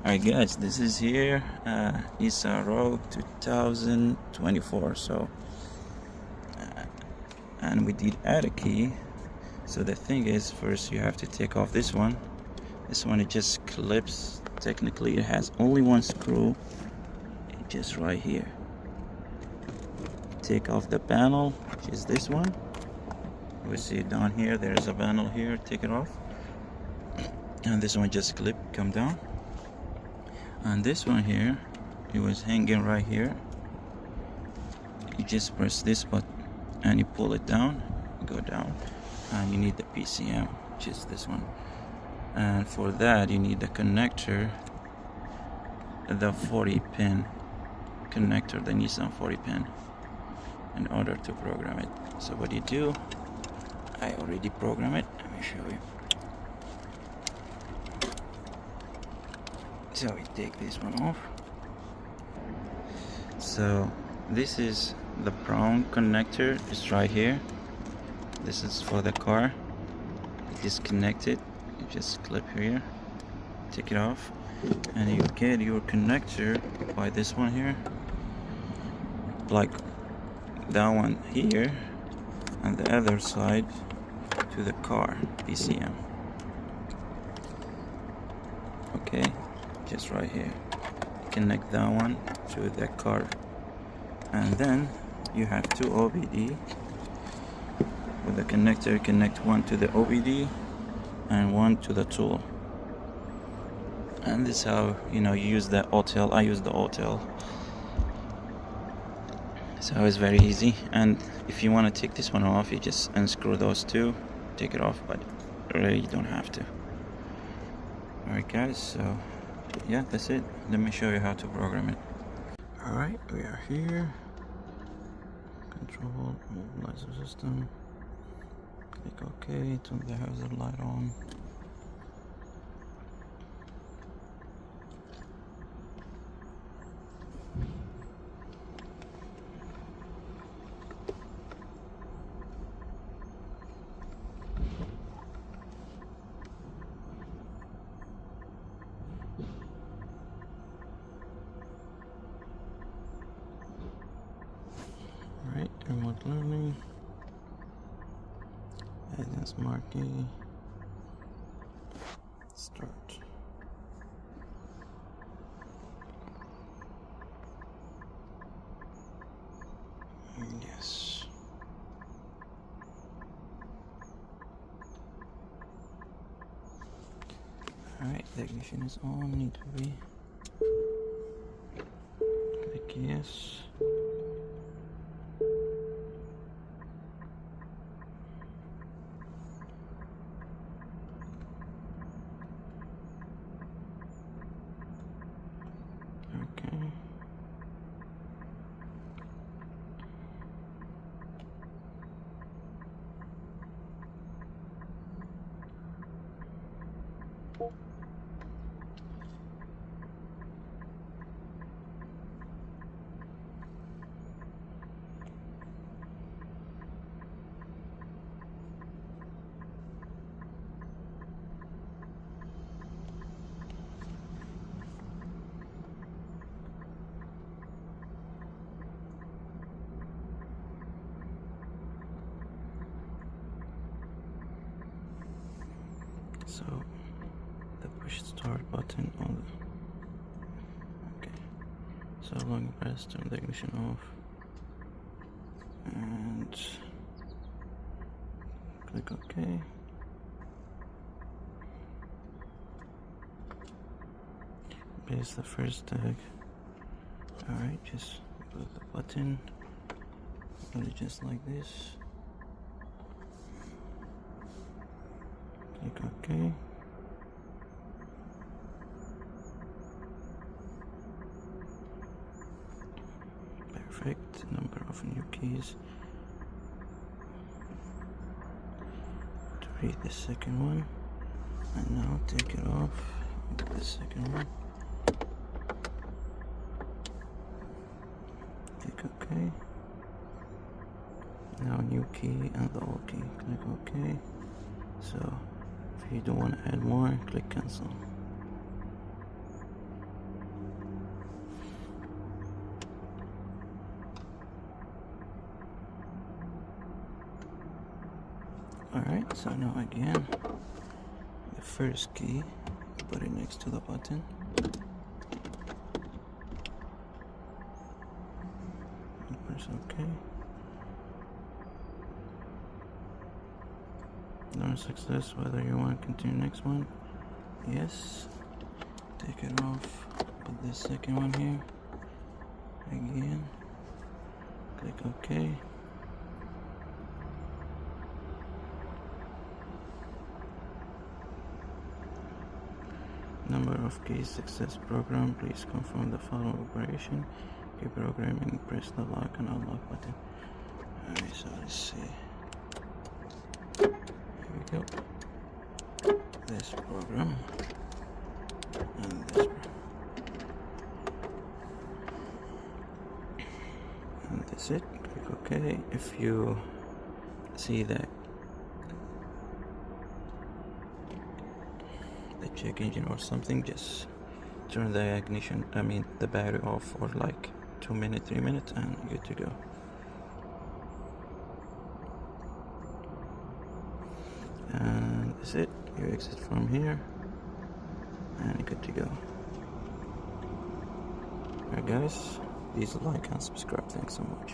Alright guys, this is here Nissan Rogue 2024. So and we did add a key. So the thing is, first you have to take off this one. This one, it just clips. Technically it has only one screw, just right here. Take off the panel, which is this one. We see it down here, there's a panel here. Take it off, and this one just come down. And this one here, it was hanging right here. You just press this button and you pull it down, go down, and you need the BCM, which is this one. And for that you need the connector, the 40 pin connector, the Nissan 40 pin, in order to program it. So what you do, I already programmed it, let me show you. So we take this one off. So this is the brown connector, it's right here. This is for the car. You disconnect it, you just clip here, take it off, and you get your connector by this one here, like that one here, and the other side to the car BCM. Okay, just right here, connect that one to the car, and then you have two OBD with the connector. Connect one to the OBD and one to the tool, and this is how you use the Autel. I use the Autel, so it's very easy. And if you want to take this one off, you just unscrew those two, take it off, but really you don't have to. Alright guys, so yeah, that's it. Let me show you how to program it. Alright, we are here. Control, mobilizer system. Click OK, turn the hazard light on. Alright, remote learning. Add smart key. Start. Yes. Alright, the ignition is on. Need to be. Click yes. Okay. So the push start button on. Okay. So long you press, turn the ignition off, and click OK. Place the first tag. Alright, just put the button. Put it just like this. Click OK. Perfect. Number of new keys. To read the second one. And now take it off. The second one. Click OK. Now new key and the old key. Click OK. So if you don't want to add more, click cancel. Alright, so now again, the first key, put it next to the button. And press OK. No success. Whether you want to continue next one, yes. Take it off. Put the second one here. Again. Click OK. Number of keys success program. Please confirm the following operation. Key programming. Press the lock and unlock button. Alright, so let's see. Here we go. This program and this program. And that's it. Click OK. If you see that the check engine or something, just turn the ignition, the battery off for like 2 minutes, 3 minutes, and good to go. And that's it. You exit from here and good to go. Alright guys, please like and subscribe. Thanks so much.